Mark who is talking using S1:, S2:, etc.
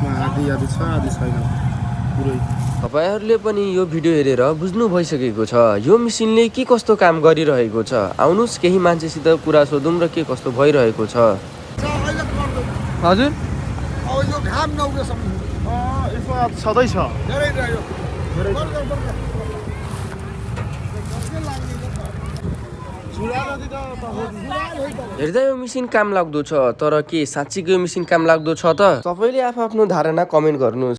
S1: यसमा आदि आदि छ आदि छैन पुरै।
S2: तपाईहरुले पनि यो भिडियो हेरेर बुझ्नु भइसकेको छ यो मेसिनले के कस्तो काम गरिरहेको छ। आउनुस् केही मान्छेसित कुरा सोधौं र के कस्तो भइरहेको छ।
S1: हजुर
S3: अब यो घाम नउकेसम्म
S1: यसमा छँदैछ
S3: धेरै रह्यो।
S2: हेर्दा यो मेसिन काम लाग्दो छ, तर के साँच्चीको यो मेसिन काम लाग्दो छ त? सबैले आफ्नो धारणा कमेन्ट गर्नुस्।